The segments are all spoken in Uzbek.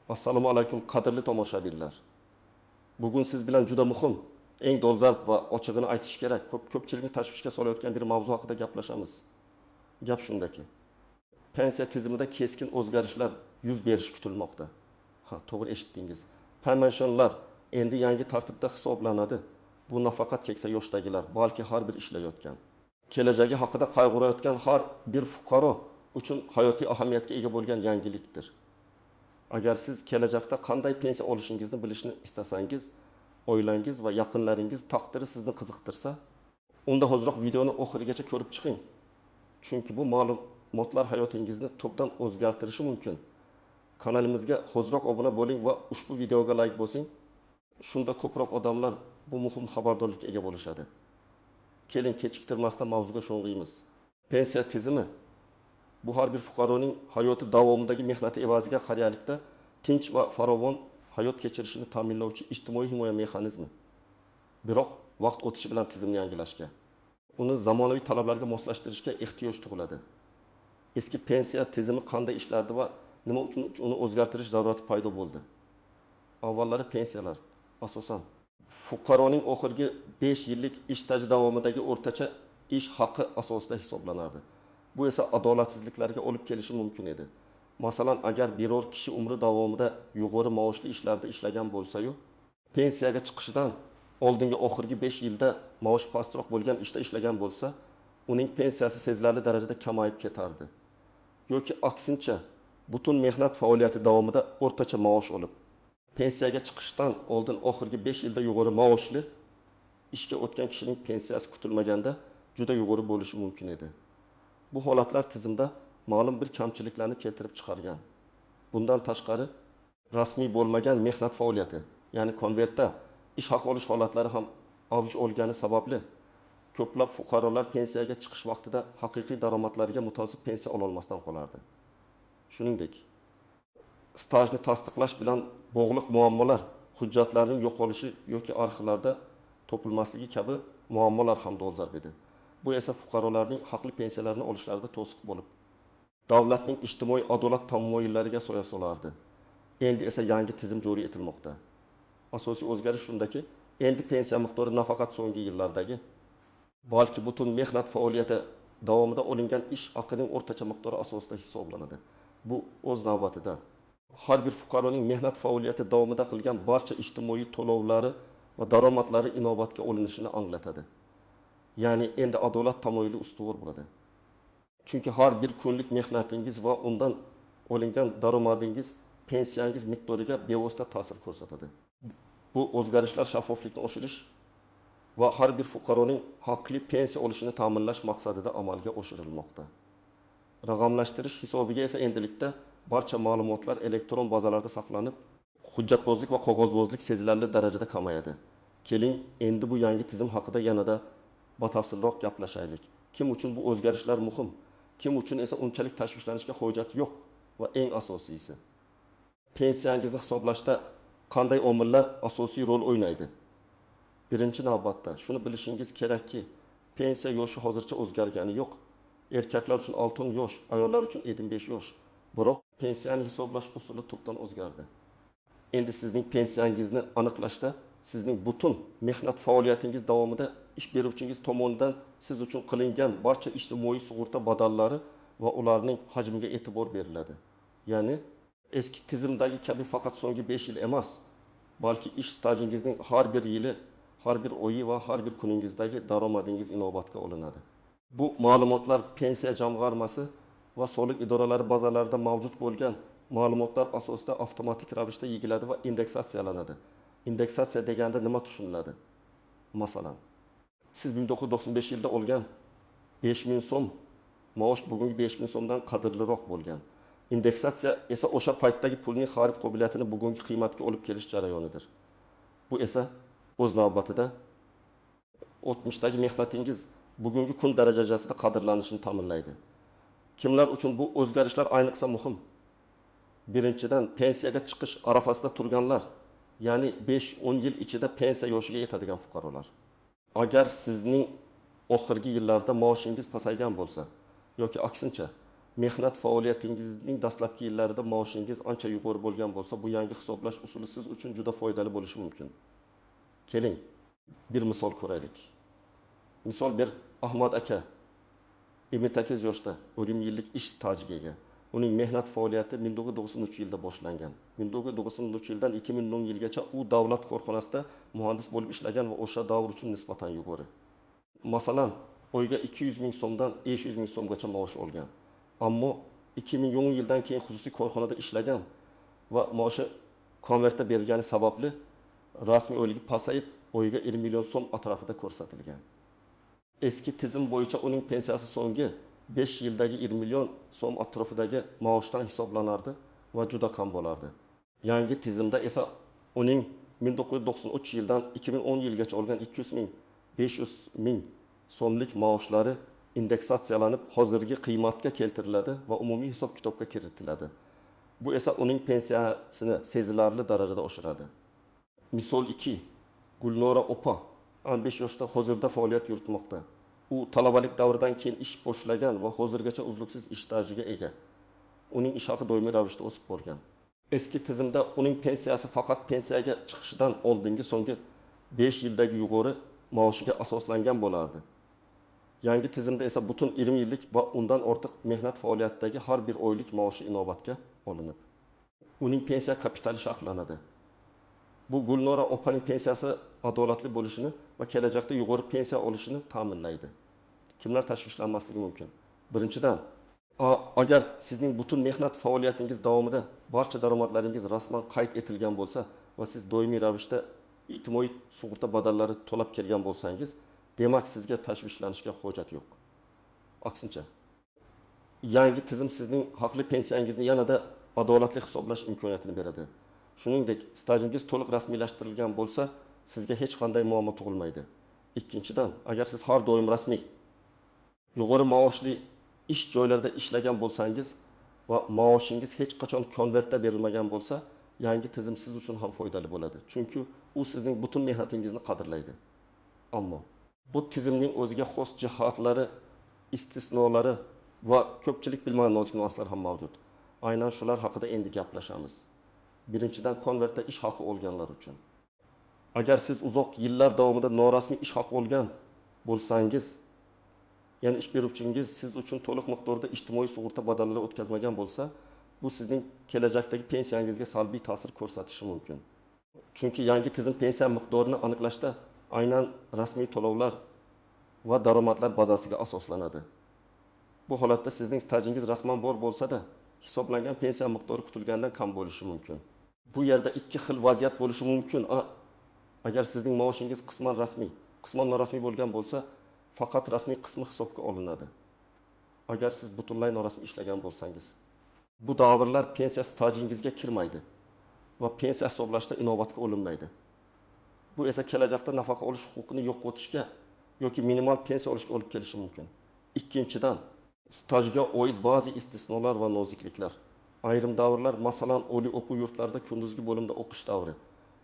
Assalomu alaykum qadrli tomoshabinlar. Bugun siz bilan juda muhim, eng dolzarb va ochig'ini aytish kerak, ko'pchilikni tashvishga solayotgan bir mavzu haqida gaplashamiz. Gap shundaki, pensiya tizimida keskin o'zgarishlar yuz berishi kutilmoqda. Ha, to'g'ri eshitdingiz. Pensionlar endi yangi tartibda hisoblanadi. Bu nafaqat keksa yoshdagilar, balki har bir ishlayotgan, kelajagi haqida qayg'urayotgan har bir fuqaro uchun hayotiy ahamiyatga ega bo'lgan yangilikdir. Agar siz kelajakda qanday pensiya olishingizni bilishni istasangiz, oilangiz va yaqinlaringiz taqdiri sizni qiziqtirsa, unda hoziroq videoni oxirigacha ko'rib chiqing. Chunki bu ma'lumotlar hayotingizni tubdan o'zgartirishi mumkin. Kanalimizga hoziroq obuna bo'ling va ushbu videoga like bosing. Shunda ko'proq odamlar bu muhim xabardorlikka ega bo'lishadi. Keling, kechiktirmasdan mavzuga sho'ng'iymiz. Pensiya tizimi bu har bir fuqaroning hayoti davomidagi mehnati evaziga qarayalikda tinch va farovon hayot kechirishini ta'minlovchi ijtimoiy himoya mexanizmi. Biroq vaqt o'tishi bilan tizimni yangilashga, uni zamonaviy talablarga moslashtirishga ehtiyoj tug'iladi. Eski pensiya tizimi qanday ishlardi va nima uchun uni o'zgartirish zarurati paydo bo'ldi? Avvallari pensiyalar asosan fuqaroning oxirgi 5 yillik ish staji davomidagi o'rtacha ish haqi asosida hisoblanardi. Bu esa adolatsizliklarga olib kelishi mumkin edi. Masalan, agar biror kishi umri davomida yuqori maoshli ishlarda ishlagan bo'lsa-yu, pensiyaga chiqishidan oldingi oxirgi 5 yilda maosh pastroq bo'lgan ishda ishlagan bo'lsa, uning pensiyasi sezilarli darajada kamayib ketardi. Yoki aksincha, butun mehnat faoliyati davomida o'rtacha maosh olib, pensiyaga chiqishdan oldin oxirgi 5 yilda yuqori maoshli ishga o'tgan kishining pensiyasi kutilmaganda juda yuqori bo'lishi mumkin edi. Bu holatlar tizimda ma'lum bir kamchiliklarni keltirib chiqargan. Bundan tashqari, rasmiy bo'lmagan mehnat faoliyati, ya'ni konvertda ish haqi olish holatlari ham avj olgani sababli ko'plab fuqarolar pensiyaga chiqish vaqtida haqiqiy daromadlariga munosib pensiya ola olmasdan qolardi. Shuningdek, stajni tasdiqlash bilan bog'liq muammolar, hujjatlarning yo'qolishi yoki arxivlarda topilmasligi kabi muammolar ham dolzarb edi. Bu esa fuqarolarning haqli pensiyalarini olishlarida to'siq bo'lib, davlatning ijtimoiy adolat tamoyillariga soya solardi. Endi esa yangi tizim joriy etilmoqda. Asosiy o'zgarish shundaki, endi pensiya miqdori nafaqat so'nggi yillardagi, balki butun mehnat faoliyati davomida olingan ish haqining o'rtacha miqdori asosida hisoblanadi. Bu o'z navbatida har bir fuqaroning mehnat faoliyati davomida qilgan barcha ijtimoiy to'lovlari va daromadlari inobatga olinishini anglatadi. Ya'ni endi adolat tamoyili ustuvor bo'ladi. Chunki har bir kunlik mehnatingiz va undan olingan daromadingiz pensiyangiz miqdoriga bevosita ta'sir ko'rsatadi. Bu o'zgarishlar shaffoflikni oshirish va har bir fuqaroning haqli pensiya olishini ta'minlash maqsadida amalga oshirilmoqda. Raqamlashtirish hisobiga esa endilikda barcha ma'lumotlar elektron bazalarda saqlanib, hujjatbozlik va qog'ozbozlik sezilarli darajada kamayadi. Keling, endi bu yangi tizim haqida yanada batafsilroq gaplashaylik. Kim uchun bu o'zgarishlar muhim? Kim uchun esa unchalik tashvishlanishga hojat yo'q? Va eng asosiysi, pensiyangizni hisoblashda qanday omillar asosiy rol o'ynaydi? Birinchi navbatda shuni bilishingiz kerakki, pensiya yoshi hozircha o'zgargani yo'q. Erkaklar uchun 6 yosh, ayollar uchun 75 yosh. Biroq pensiyani hisoblash usuli tubdan o'zgardi. Endi sizning pensiyangizni aniqlashda sizning butun mehnat faoliyatingiz davomida ish beruvchingiz tomonidan siz uchun qilingan barcha ijtimoiy sug'urta badallari va ularning hajmiga e'tibor beriladi. Ya'ni eski tizimdagi kabi faqat so'nggi 5 yil emas, balki ish stajingizning har bir yili, har bir oyi va har bir kuningizdagi daromadingiz inobatga olinadi. Bu ma'lumotlar pensiya jamg'armasi va soliq idoralari bazalarida mavjud bo'lgan ma'lumotlar asosida avtomatik ravishda yig'iladi va indeksatsiyalanadi. Indeksatsiya deganda nima tushuniladi? Masalan, siz 1995 yilda olgan 5000 so'm maosh bugungi 5000 so'mdan qadrliroq bo'lgan. Indeksatsiya esa o'sha paytdagi pulning xarid qobiliyatini bugungi qiymatga olib kelish jarayonidir. Bu esa o'z navbatida o'tmishdagi mehnatingiz bugungi kun darajasida qadrlanishini ta'minlaydi. Kimlar uchun bu o'zgarishlar ayniqsa muhim? Birinchidan, pensiyaga chiqish arafasida turganlar, ya'ni 5-10 yil ichida pensiya yoshiga yetadigan fuqarolar. Agar sizning oxirgi yillarda maoshingiz pasaygan bo'lsa yoki aksincha mehnat faoliyatingizning dastlabki yillarida maoshingiz ancha yuqori bo'lgan bo'lsa, bu yangi hisoblash usuli siz uchun juda foydali bo'lishi mumkin. Keling, bir misol ko'raylik. Misol bir Ahmad aka 28 yoshda 20 yillik ish stajiga ega. Uning mehnat faoliyati 1993 yilda boshlangan. 1993 yildan 2010 yilgacha u davlat korxonasida muhandis bo'lib ishlagan va o'sha davr uchun nisbatan yuqori. Masalan, oyga 200 ming so'mdan 500 ming so'mgacha maosh olgan. Ammo 2010 yildan keyin xususiy korxonada ishlagan va maoshi konvertda berilgani sababli rasmiy oyligi pasayib, oyga 20 million so'm atrofida ko'rsatilgan. Eski tizim bo'yicha uning pensiyasi so'nggi 5 yildagi 20 million so'm atrofidagi maoshdan hisoblanardi va juda kam bo'lardi. Yangi tizimda esa uning 1993 yildan 2010 yilgacha olgan 200 ming, 500 ming so'mlik maoshlari indeksatsiyalanib hozirgi qiymatga keltiriladi va umumiy hisob-kitobga kiritiladi. Bu esa uning pensiyasini sezilarli darajada oshiradi. Misol 2. Gulnora opa 15 yoshda hozirda faoliyat yuritmoqda. U talabalik davridan keyin ish boshlagan va hozirgacha uzluksiz ish stajiga ega. Uning ish haqi doimiy ravishda o'sib borgan. Eski tizimda uning pensiyasi faqat pensiyaga chiqishidan oldingi so'nggi 5 yildagi yuqori maoshiga asoslangan bo'lardi. Yangi tizimda esa butun 20 yillik va undan ortiq mehnat faoliyatidagi har bir oylik maoshi inobatga olinib, uning pensiya kapitali sharhlanadi. Bu Gulnora opaning pensiyasi adolatli bo'lishini va kelajakda yuqori pensiya olishini ta'minlaydi. Kimlar tashvishlanmasligi mumkin? Birinchidan, agar sizning butun mehnat faoliyatingiz davomida barcha daromadlaringiz rasman qayd etilgan bo'lsa va siz doimiy ravishda ijtimoiy sug'urta badallari to'lab kelgan bo'lsangiz, demak sizga tashvishlanishga hojat yo'q. Aksincha, yangi tizim sizning haqli pensiyangizni yanada adolatli hisoblash imkoniyatini beradi. Shuningdek, stajingiz to'liq rasmiylashtirilgan bo'lsa, sizga hech qanday muammo tug'ilmaydi. Ikkinchidan, agar siz har doim rasmiy yuqori maoshli ish joylarida ishlagan bo'lsangiz va maoshingiz hech qachon konvertda berilmagan bo'lsa, yangi tizim siz uchun ham foydali bo'ladi. Chunki u sizning butun mehnatingizni qadrlaydi. Ammo bu tizimning o'ziga xos jihatlari, istisnolari va ko'pchilik bilmagan nozik nuanslar ham mavjud. Aynan shular haqida endi gaplashamiz. Birinchidan, konvertda ish haqi olganlar uchun. Agar siz uzoq yillar davomida norasmiy ish haqi olgan bo'lsangiz, ya'ni ish beruvchingiz siz uchun to'liq miqdorda ijtimoiy sug'urta badallari o'tkazmagan bo'lsa, bu sizning kelajakdagi pensiyangizga salbiy ta'sir ko'rsatishi mumkin. Chunki yangi tizim pensiya miqdorini aniqlashda aynan rasmiy to'lovlar va daromadlar bazasiga asoslanadi. Bu holatda sizning stajingiz rasman bor bo'lsa-da, hisoblangan pensiya miqdori kutilgandan kam bo'lishi mumkin. Bu yerda ikki xil vaziyat bo'lishi mumkin. Agar sizning maoshingiz qisman rasmiy, qisman norasmiy bo'lgan bo'lsa, faqat rasmiy qismi hisobga olinadi. Agar siz butunlay norasmiy ishlagan bo'lsangiz, bu davrlar pensiya stajingizga kirmaydi va pensiya hisoblashda inobatga olinmaydi. Bu esa kelajakda nafaqa olish huquqini yo'qotishga yoki minimal pensiya olishga olib kelishi mumkin. Ikkinchidan, stajga oid ba'zi istisnolar va nozikliklar. Ayrim davrlar, masalan, oliy o'quv yurtlarida kunduzgi bo'limda o'qish davri,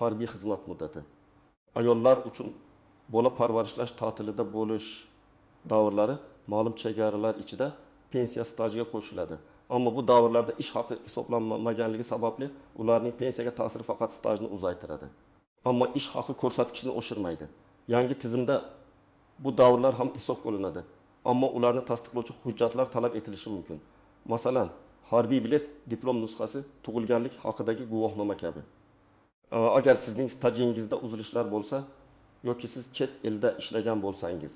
harbiy xizmat muddati, ayollar uchun bola parvarishlash ta'tilida bo'lish davrlari ma'lum chegaralar ichida pensiya stajiga qo'shiladi. Ammo bu davrlarda ish haqi hisoblanmaganligi sababli ularning pensiyaga ta'siri faqat stajni uzaytiradi. Ammo ish haqi ko'rsatkichini oshirmaydi. Yangi tizimda bu davrlar ham hisobga olinadi. Ammo ularni tasdiqlovchi hujjatlar talab etilishi mumkin. Masalan, harbiy bilet, diplom nusxasi, tug'ilganlik haqidagi guvohnoma kabi. Agar sizning stajingizda uzilishlar bo'lsa yoki siz chet elda ishlagan bo'lsangiz,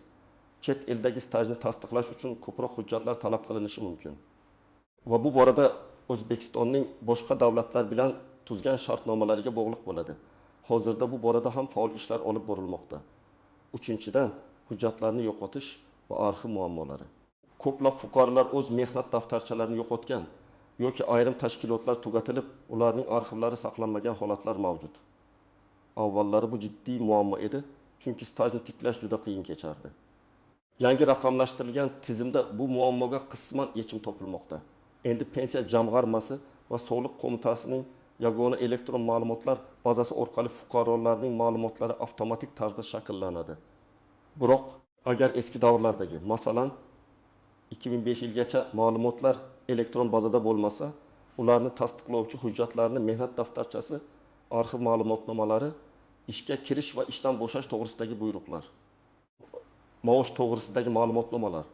chet eldagi stajni tasdiqlash uchun ko'proq hujjatlar talab qilinishi mumkin. Va bu borada O'zbekistonning boshqa davlatlar bilan tuzgan shartnomalariga bog'liq bo'ladi. Hozirda bu borada ham faol ishlar olib borilmoqda. Uchinchidan, hujjatlarni yo'qotish va arxiv muammolari. Ko'plab fuqarolar o'z mehnat daftarchalarini yo'qotgan yoki ayrim tashkilotlar tugatilib, ularning arxivlari saqlanmagan holatlar mavjud. Avvallari bu jiddiy muammo edi, chunki stajni tiklash juda qiyin kechardi. Yangi raqamlashtirilgan tizimda bu muammoga qisman yechim topilmoqda. Endi pensiya jamg'armasi va soliq qo'mitasining yagona elektron ma'lumotlar bazasi orqali fuqarolarning ma'lumotlari avtomatik tarzda shakllanadi. Biroq agar eski davrlardagi, masalan, 2005 yilgacha ma'lumotlar elektron bazada bo'lmasa, ularni tasdiqlovchi hujjatlarni mehnat daftarchasi, arxiv ma'lumotnomalari, ishga kirish va ishdan bo'shash to'g'risidagi buyruqlar, maosh to'g'risidagi ma'lumotnomalar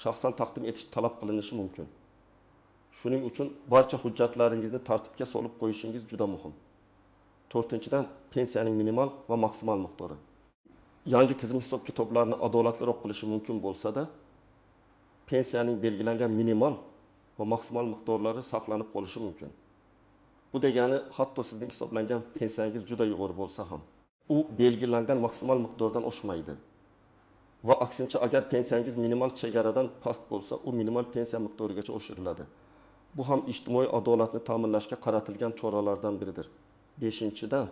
shaxsan taqdim etish talab qilinishi mumkin. Shuning uchun barcha hujjatlaringizni tartibga solib qo'yishingiz juda muhim. 4-dan pensiyaning minimal va maksimal miqdori. Yangi tizim hisob-kitoblarini adolatliroq qilishi mumkin bo'lsa-da, pensiyaning belgilangan minimal va maksimal miqdorlari saqlanib qolishi mumkin. Bu degani, hatto sizning hisoblangan pensiyangiz juda yuqori bo'lsa ham, u belgilangan maksimal miqdordan oshmaydi. Va aksincha, agar pensiyangiz minimal chegaradan past bo'lsa, u minimal pensiya miqdorigacha oshiriladi. Bu ham ijtimoiy adolatni ta'minlashga qaratilgan choralardan biridir. 5-dan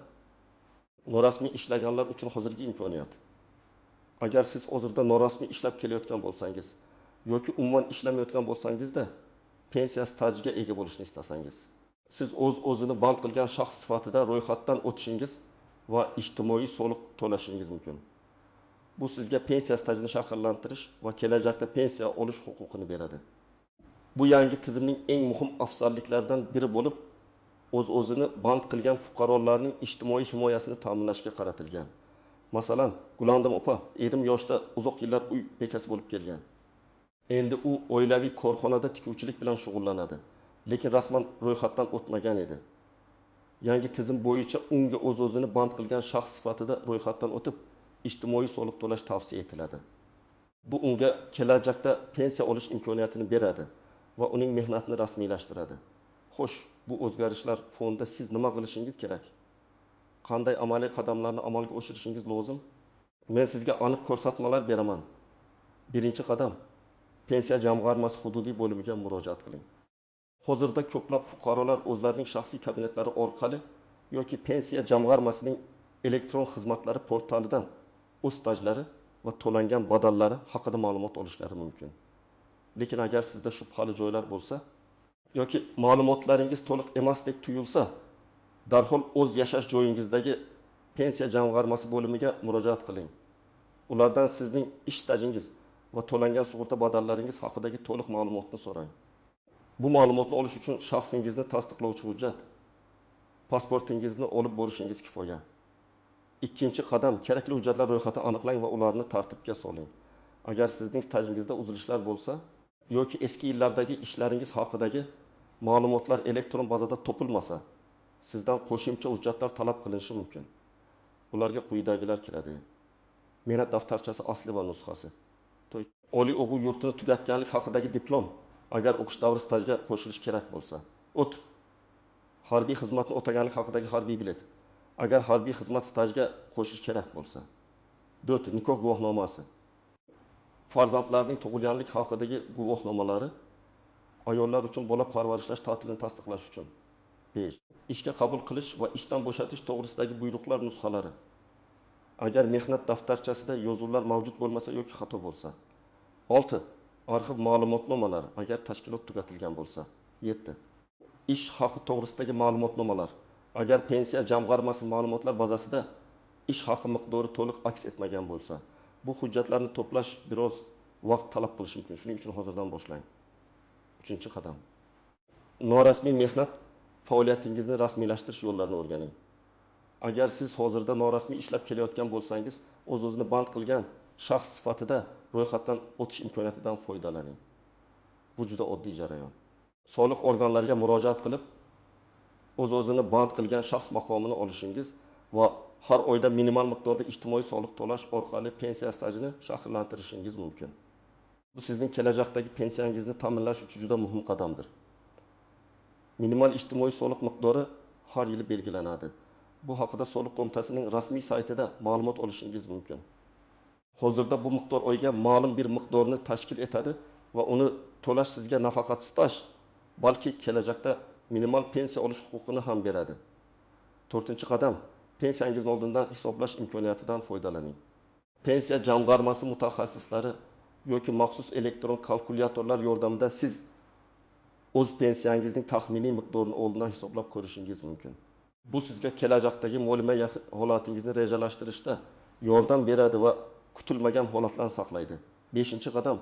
norasmiy ishlaganlar uchun hozirgi imkoniyat. Agar siz hozirda norasmiy ishlab kelayotgan bo'lsangiz yoki umuman ishlamayotgan bo'lsangizda pensiya stajiga ega bo'lishni istasangiz, siz o'zini band qilgan shaxs sifatida ro'yxatdan o'tishingiz va ijtimoiy soliq to'lashingiz mumkin. Bu sizga pensiya stajini shakllantirish va kelajakda pensiya olish huquqini beradi. Bu yangi tizimning eng muhim afzalliklaridan biri bo'lib, o'zini band qilgan fuqarolarning ijtimoiy himoyasini ta'minlashga qaratilgan. Masalan, Gulandim opa 20 yoshda uzoq yillar uy bekasi bo'lib kelgan. Endi u oilaviy korxonada tikuvchilik bilan shug'ullanadi, lekin rasman ro'yxatdan o'tmagan edi. Yangi tizim bo'yicha unga o'zini band qilgan shaxs sifatida ro'yxatdan o'tib, ijtimoiy soliq to'lash tavsiya etiladi. Bu unga kelajakda pensiya olish imkoniyatini beradi va uning mehnatini rasmiylashtiradi. Xo'sh, bu o'zgarishlar fonida siz nima qilishingiz kerak? Qanday amaliy qadamlarni amalga oshirishingiz lozim? Men sizga aniq ko'rsatmalar beraman. 1-qadam, pensiya jamg'armasi hududiy bo'limiga murojaat qiling. Hozirda ko'plab fuqarolar o'zlarining shaxsiy kabinetlari orqali yoki pensiya jamg'armasining elektron xizmatlari portalidan o'z stajlari va to'langan badallari haqida ma'lumot olishlari mumkin. Lekin agar sizda shubhali joylar bo'lsa yoki ma'lumotlaringiz to'liq emasdek tuyulsa, darhol o'z yashash joyingizdagi pensiya jamg'armasi bo'limiga murojaat qiling. Ulardan sizning ish stajingiz va to'langan sug'urta badallaringiz haqidagi to'liq ma'lumotni so'rang. Bu ma'lumotni olish uchun shaxsingizni tasdiqlovchi hujjat, pasportingizni olib borishingiz kifoya. 2-qadam, kerakli hujjatlar ro'yxatini aniqlang va ularni tartibga soling. Agar sizning stajingizda uzilishlar bo'lsa yoki eski yillardagi ishlaringiz haqidagi ma'lumotlar elektron bazada topilmasa, sizdan qo'shimcha hujjatlar talab qilinishi mumkin. Bularga quyidagilar kiradi. Mehnat daftarchasi asli va nusxasi. Oliy o'quv yurtini tugatganlik haqidagi diplom, agar o'qish davri stajga qo'shilish kerak bo'lsa. Harbiy xizmatni o'taganlik haqidagi harbiy bilet, agar harbiy xizmat stajga qo'shish kerak bo'lsa. 4. Nikoh guvohnomasi. Farzandlarning tug'ilganlik haqidagi guvohnomalari, ayollar uchun bola parvarishlash ta'tilini tasdiqlash uchun. 5. Ishga qabul qilish va ishdan bo'shatish to'g'risidagi buyruqlar nusxalari. Agar mehnat daftarchasida yozuvlar mavjud bo'lmasa yoki xato bo'lsa. 6. Arxiv ma'lumotnomalari, agar tashkilot tugatilgan bo'lsa. 7. Ish haqi to'g'risidagi ma'lumotnomalar, agar pensiya jamg'armasi ma'lumotlar bazasida ish haqi miqdori to'liq aks etmagan bo'lsa. Bu hujjatlarni to'plash biroz vaqt talab qilishi mumkin. Shuning uchun hozirdan boshlang. 3-qadam. Norasmiy mehnat faoliyatingizni rasmiylashtirish yo'llarini o'rganing. Agar siz hozirda norasmiy ishlab kelayotgan bo'lsangiz, o'zini band qilgan shaxs sifatida ro'yxatdan o'tish imkoniyatidan foydalaning. Bu juda oddiy jarayon. Soliq organlariga murojaat qilib, o'zini band qilgan shaxs maqomini olishingiz va har oyda minimal miqdorda ijtimoiy soliq to'lash orqali pensiya stajini shakllantirishingiz mumkin. Bu sizning kelajakdagi pensiyangizni ta'minlash uchun juda muhim qadamdir. Minimal ijtimoiy soliq miqdori har yili belgilanadi. Bu haqida soliq qo'mitasining rasmiy saytida ma'lumot olishingiz mumkin. Hozirda bu miqdor oyga ma'lum bir miqdorni tashkil etadi va uni to'lash sizga nafaqat staj, balki kelajakda minimal pensiya olish huquqini ham beradi. 4-qadam, pensiyangizni oldindan hisoblash imkoniyatidan foydalaning. Pensiya jamg'armasi mutaxassislari yoki maxsus elektron kalkulyatorlar yordamida siz o'z pensiyangizning taxminiy miqdorini oldindan hisoblab ko'rishingiz mumkin. Bu sizga kelajakdagi molima holatingizni rejalashtirishda yordam beradi va kutilmagan holatlarni saqlaydi. 5-qadam,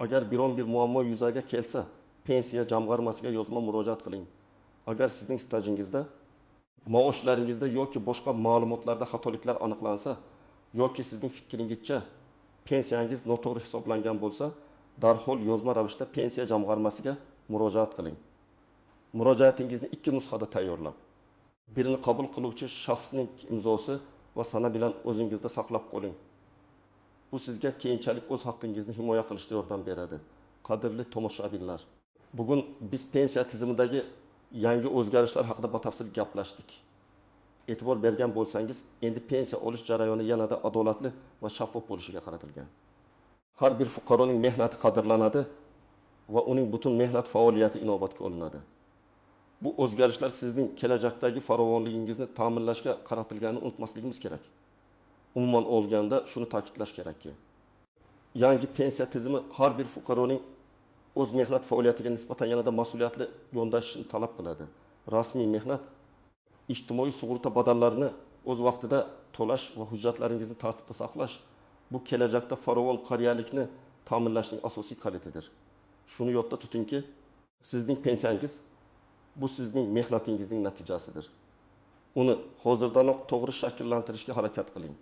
agar biron bir muammo yuzaga kelsa, pensiya jamg'armasiga yozma murojaat qiling. Agar sizning stajingizda, maoshlaringizda yoki boshqa ma'lumotlarda xatoliklar aniqlansa, yoki sizning fikringizcha pensiyangiz noto'g'ri hisoblangan bo'lsa, darhol yozma ravishda pensiya jamg'armasiga murojaat qiling. Murojaatingizni 2 nusxada tayyorlab, birini qabul qiluvchi shaxsning imzosi va sana bilan o'zingizda saqlab qo'ling. Bu sizga keyinchalik o'z haqqingizni himoya qilishda yordam beradi. Qadrli tomoshabinlar, bugun biz pensiya tizimidagi yangi o'zgarishlar haqida batafsil gaplashdik. E'tibor bergan bo'lsangiz, endi pensiya olish jarayoni yanada adolatli va shaffof bo'lishiga qaratilgan. Har bir fuqaroning mehnati qadrlanadi va uning butun mehnat faoliyati inobatga olinadi. Bu o'zgarishlar sizning kelajakdagi farovonligingizni ta'minlashga qaratilganini unutmasligimiz kerak. Umuman olganda shuni ta'kidlash kerakki, yangi pensiya tizimi har bir fuqaroning o'z mehnat faoliyatiga nisbatan yanada mas'uliyatli yondashishni talab qiladi. Rasmiy mehnat, ijtimoiy sug'urta badallarini o'z vaqtida to'lash va hujjatlaringizni tartibda saqlash bu kelajakda farovon qariyalikni ta'minlashning asosiy kalitidir. Shuni yodda tutingki, sizning pensiyangiz bu sizning mehnatingizning natijasidir. Uni hozirdanoq to'g'ri shakllantirishga harakat qiling.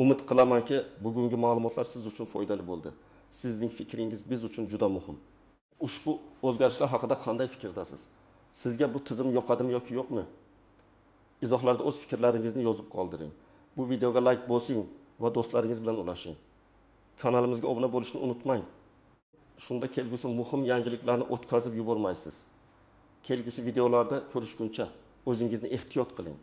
Umid qilamanki, bugungi ma'lumotlar siz uchun foydali bo'ldi. Sizning fikringiz biz uchun juda muhim. Ushbu o'zgarishlar haqida qanday fikrdasiz? Sizga bu tizim yoqadimi yoki yo'qmi? Izohlarda o'z fikrlaringizni yozib qoldiring. Bu videoga like bosing va do'stlaringiz bilan ulashing. Kanalimizga obuna bo'lishni unutmang. Shunda kelgusi muhim yangiliklarni o'tkazib yubormaysiz. Kelgusi videolarda ko'rishguncha o'zingizni ehtiyot qiling.